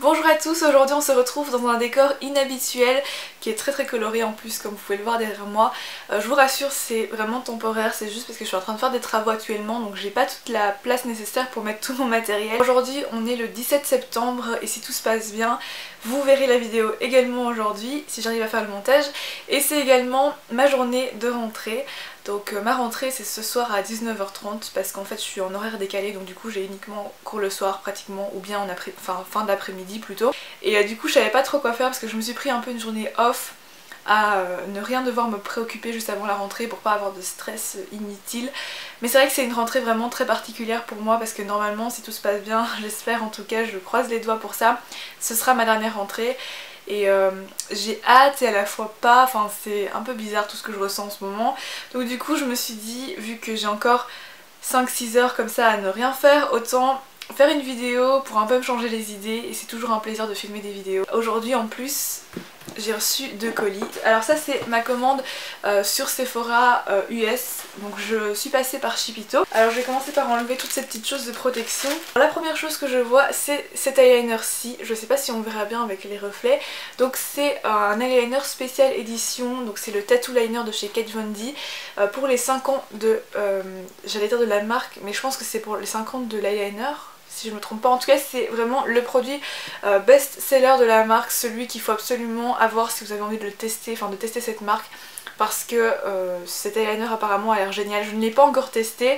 Bonjour à tous, aujourd'hui on se retrouve dans un décor inhabituel qui est très coloré en plus comme vous pouvez le voir derrière moi. Je vous rassure, c'est vraiment temporaire, c'est juste parce que je suis en train de faire des travaux actuellement donc j'ai pas toute la place nécessaire pour mettre tout mon matériel. Aujourd'hui on est le 17 septembre et si tout se passe bien, vous verrez la vidéo également aujourd'hui si j'arrive à faire le montage. Et c'est également ma journée de rentrée. Donc ma rentrée c'est ce soir à 19h30 parce qu'en fait je suis en horaire décalé donc du coup j'ai uniquement cours le soir pratiquement ou bien en fin d'après-midi plutôt. Et du coup je savais pas trop quoi faire parce que je me suis pris un peu une journée off à ne rien devoir me préoccuper juste avant la rentrée pour pas avoir de stress inutile. Mais c'est vrai que c'est une rentrée vraiment très particulière pour moi parce que normalement si tout se passe bien, j'espère en tout cas, je croise les doigts pour ça, ce sera ma dernière rentrée. Et j'ai hâte et à la fois pas, enfin c'est un peu bizarre tout ce que je ressens en ce moment. Donc du coup je me suis dit, vu que j'ai encore 5-6 heures comme ça à ne rien faire, autant faire une vidéo pour un peu me changer les idées et c'est toujours un plaisir de filmer des vidéos. Aujourd'hui en plus j'ai reçu 2 colis. Alors ça c'est ma commande sur Sephora US, donc je suis passée par Shipito. Alors je vais commencer par enlever toutes ces petites choses de protection. Alors, la première chose que je vois c'est cet eyeliner-ci, je sais pas si on verra bien avec les reflets. Donc c'est un eyeliner spécial édition, donc c'est le Tattoo Liner de chez Kat Von D pour les 5 ans de, j'allais dire de la marque, mais je pense que c'est pour les 5 ans de l'eyeliner. Si je me trompe pas, en tout cas c'est vraiment le produit best-seller de la marque, celui qu'il faut absolument avoir si vous avez envie de le tester, enfin de tester cette marque parce que cet eyeliner apparemment a l'air génial. Je ne l'ai pas encore testé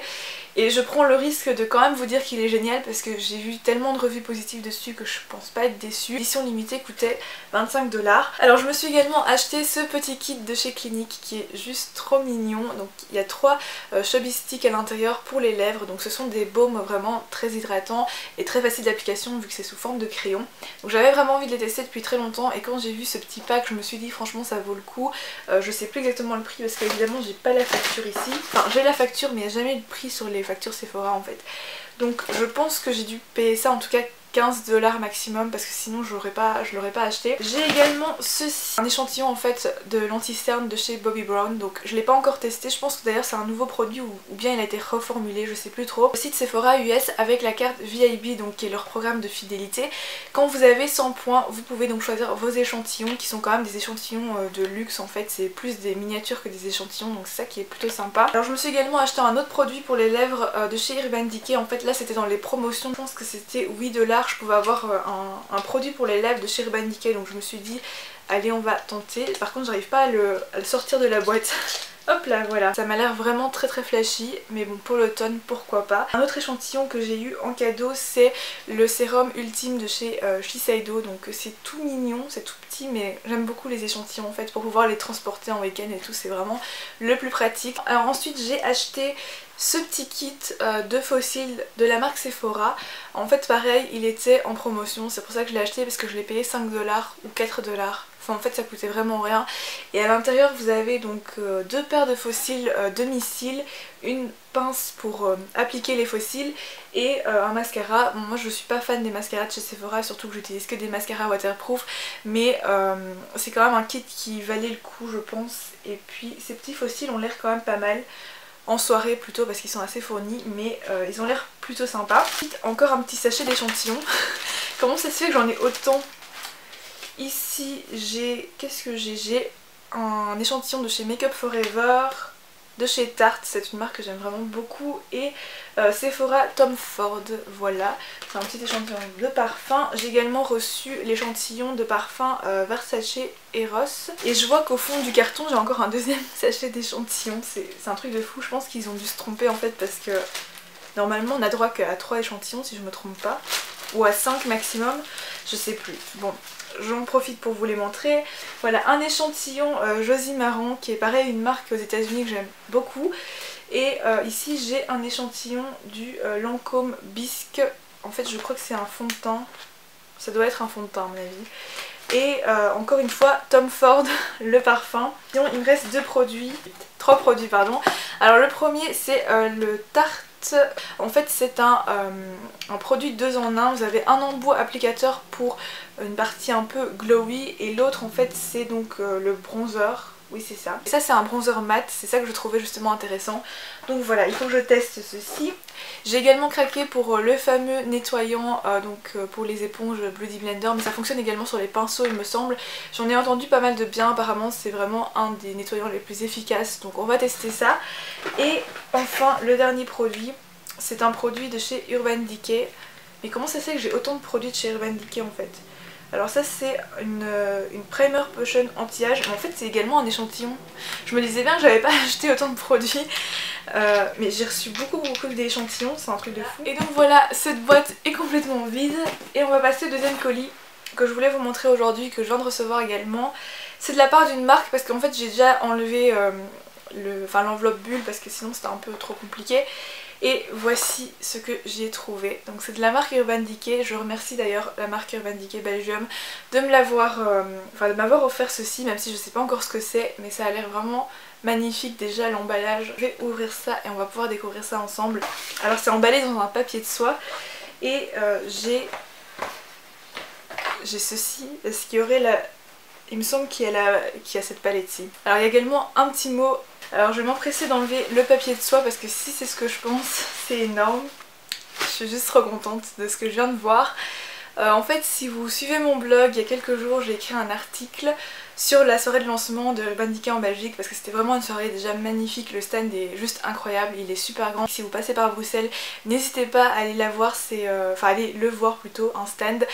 et je prends le risque de quand même vous dire qu'il est génial parce que j'ai vu tellement de revues positives dessus que je pense pas être déçue. L'édition limitée coûtait 25 $. Alors je me suis également acheté ce petit kit de chez Clinique qui est juste trop mignon. Donc il y a 3 chubby sticks à l'intérieur pour les lèvres, donc ce sont des baumes vraiment très hydratants et très faciles d'application vu que c'est sous forme de crayon. Donc j'avais vraiment envie de les tester depuis très longtemps et quand j'ai vu ce petit pack je me suis dit franchement ça vaut le coup. Je sais plus exactement le prix parce qu'évidemment j'ai pas la facture ici. Enfin j'ai la facture mais il n'y a jamais eu de prix sur les factures Sephora en fait. Donc je pense que j'ai dû payer ça en tout cas 15 $ maximum parce que sinon je l'aurais pas acheté. J'ai également ceci, un échantillon en fait de l'anti-cerne de chez Bobbi Brown, donc je l'ai pas encore testé, je pense que d'ailleurs c'est un nouveau produit ou bien il a été reformulé, je sais plus trop. Le site Sephora US avec la carte VIP, donc qui est leur programme de fidélité. Quand vous avez 100 points, vous pouvez donc choisir vos échantillons qui sont quand même des échantillons de luxe en fait, c'est plus des miniatures que des échantillons donc c'est ça qui est plutôt sympa. Alors je me suis également acheté un autre produit pour les lèvres de chez Urban Decay, en fait là c'était dans les promotions, je pense que c'était 8 $. Je pouvais avoir un produit pour les lèvres de chez Urban Decay donc je me suis dit allez on va tenter. Par contre j'arrive pas à le sortir de la boîte. Hop là voilà, ça m'a l'air vraiment très flashy mais bon pour l'automne pourquoi pas. Un autre échantillon que j'ai eu en cadeau c'est le sérum ultime de chez Shiseido, donc c'est tout mignon, c'est tout petit mais j'aime beaucoup les échantillons en fait pour pouvoir les transporter en week-end et tout, c'est vraiment le plus pratique. Alors ensuite j'ai acheté ce petit kit de fossiles de la marque Sephora. En fait pareil il était en promotion, c'est pour ça que je l'ai acheté parce que je l'ai payé 5 $ ou 4 $. Enfin en fait ça coûtait vraiment rien. Et à l'intérieur vous avez donc 2 paires de fossiles demi-cils, une pince pour appliquer les fossiles et un mascara. Bon, moi je suis pas fan des mascaras de chez Sephora, surtout que j'utilise que des mascaras waterproof, mais c'est quand même un kit qui valait le coup je pense. Et puis ces petits fossiles ont l'air quand même pas mal. En soirée plutôt parce qu'ils sont assez fournis mais ils ont l'air plutôt sympas. Encore un petit sachet d'échantillons. Comment ça se fait que j'en ai autant? Ici j'ai... qu'est-ce que j'ai? J'ai un échantillon de chez Make Up Forever, de chez Tarte, c'est une marque que j'aime vraiment beaucoup, et Sephora Tom Ford, voilà, c'est un petit échantillon de parfum. J'ai également reçu l'échantillon de parfum Versace Eros, et je vois qu'au fond du carton j'ai encore un deuxième sachet d'échantillons, c'est un truc de fou, je pense qu'ils ont dû se tromper en fait parce que normalement on a droit qu'à 3 échantillons si je me trompe pas, ou à 5 maximum, je sais plus. Bon, j'en profite pour vous les montrer. Voilà un échantillon Josie Marron qui est pareil une marque aux États-Unis que j'aime beaucoup. Et ici j'ai un échantillon du Lancôme Bisque. En fait je crois que c'est un fond de teint. Ça doit être un fond de teint à mon avis. Et encore une fois Tom Ford, le parfum. Sinon il me reste 3 produits pardon. Alors le premier c'est le Tarte. En fait c'est un produit 2 en 1, vous avez un embout applicateur pour une partie un peu glowy et l'autre en fait c'est donc le bronzer oui c'est ça. Et ça c'est un bronzer mat, c'est ça que je trouvais justement intéressant. Donc voilà, il faut que je teste ceci. J'ai également craqué pour le fameux nettoyant pour les éponges Bloody Blender, mais ça fonctionne également sur les pinceaux il me semble. J'en ai entendu pas mal de bien, apparemment c'est vraiment un des nettoyants les plus efficaces, donc on va tester ça. Et enfin le dernier produit, c'est un produit de chez Urban Decay. Mais comment ça se fait que j'ai autant de produits de chez Urban Decay en fait? Alors ça c'est une primer potion anti-âge, mais en fait c'est également un échantillon. Je me disais bien que j'avais pas acheté autant de produits, mais j'ai reçu beaucoup d'échantillons, c'est un truc de fou. Et donc voilà, cette boîte est complètement vide et on va passer au deuxième colis que je voulais vous montrer aujourd'hui, que je viens de recevoir également. C'est de la part d'une marque parce qu'en fait j'ai déjà enlevé l'enveloppe bulle parce que sinon c'était un peu trop compliqué. Et voici ce que j'ai trouvé. Donc c'est de la marque Urban Decay. Je remercie d'ailleurs la marque Urban Decay Belgium de me de m'avoir offert ceci, même si je sais pas encore ce que c'est, mais ça a l'air vraiment magnifique déjà l'emballage. Je vais ouvrir ça et on va pouvoir découvrir ça ensemble. Alors c'est emballé dans un papier de soie et j'ai ceci. Est-ce qu'il y aurait la... Il me semble qu'il y a cette palette-ci. Alors il y a également un petit mot. Alors je vais m'empresser d'enlever le papier de soie parce que si c'est ce que je pense, c'est énorme. Je suis juste trop contente de ce que je viens de voir. En fait, si vous suivez mon blog, il y a quelques jours j'ai écrit un article sur la soirée de lancement de Urban Decay en Belgique parce que c'était vraiment une soirée déjà magnifique, le stand est juste incroyable, il est super grand. Si vous passez par Bruxelles, n'hésitez pas à aller la voir, allez le voir plutôt, un stand.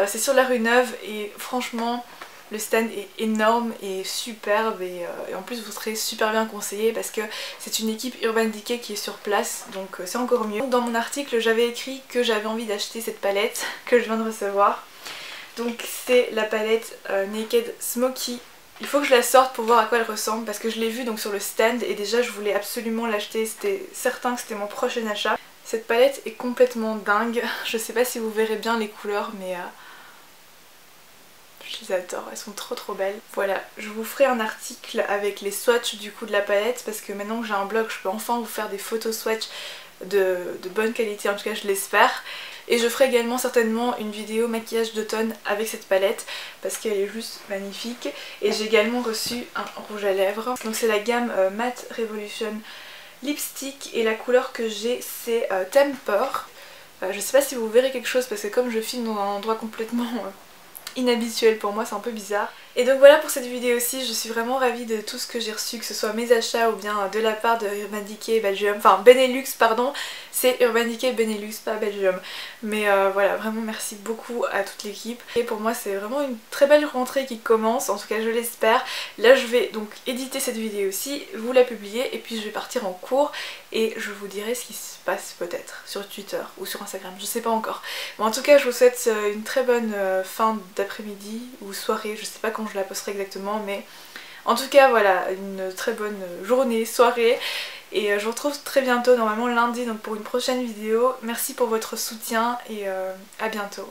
C'est sur la rue Neuve et franchement... Le stand est énorme et superbe et en plus vous serez super bien conseillé parce que c'est une équipe Urban Decay qui est sur place, donc c'est encore mieux. Dans mon article j'avais écrit que j'avais envie d'acheter cette palette que je viens de recevoir. Donc c'est la palette Naked Smoky. Il faut que je la sorte pour voir à quoi elle ressemble parce que je l'ai vue donc sur le stand et déjà je voulais absolument l'acheter, c'était certain que c'était mon prochain achat. Cette palette est complètement dingue, je sais pas si vous verrez bien les couleurs mais... je les adore, elles sont trop belles. Voilà, je vous ferai un article avec les swatchs du coup de la palette parce que maintenant que j'ai un blog, je peux enfin vous faire des photos swatch de bonne qualité, en tout cas je l'espère. Et je ferai également certainement une vidéo maquillage d'automne avec cette palette parce qu'elle est juste magnifique. Et j'ai également reçu un rouge à lèvres. Donc c'est la gamme Matte Revolution Lipstick et la couleur que j'ai c'est Temper. Je sais pas si vous verrez quelque chose parce que comme je filme dans un endroit complètement... inhabituel pour moi, c'est un peu bizarre. Et donc voilà pour cette vidéo aussi, je suis vraiment ravie de tout ce que j'ai reçu, que ce soit mes achats ou bien de la part de Urban Decay Belgium, enfin Benelux pardon, c'est Urban Decay Benelux pas Belgium. Mais voilà, vraiment merci beaucoup à toute l'équipe. Et pour moi c'est vraiment une très belle rentrée qui commence, en tout cas je l'espère. Là je vais donc éditer cette vidéo aussi, vous la publier et puis je vais partir en cours et je vous dirai ce qui se passe peut-être sur Twitter ou sur Instagram, je sais pas encore. Bon en tout cas je vous souhaite une très bonne fin d'après-midi ou soirée, je sais pas quand je la posterai exactement mais en tout cas voilà, une très bonne journée, soirée et je vous retrouve très bientôt, normalement lundi donc pour une prochaine vidéo. Merci pour votre soutien et à bientôt.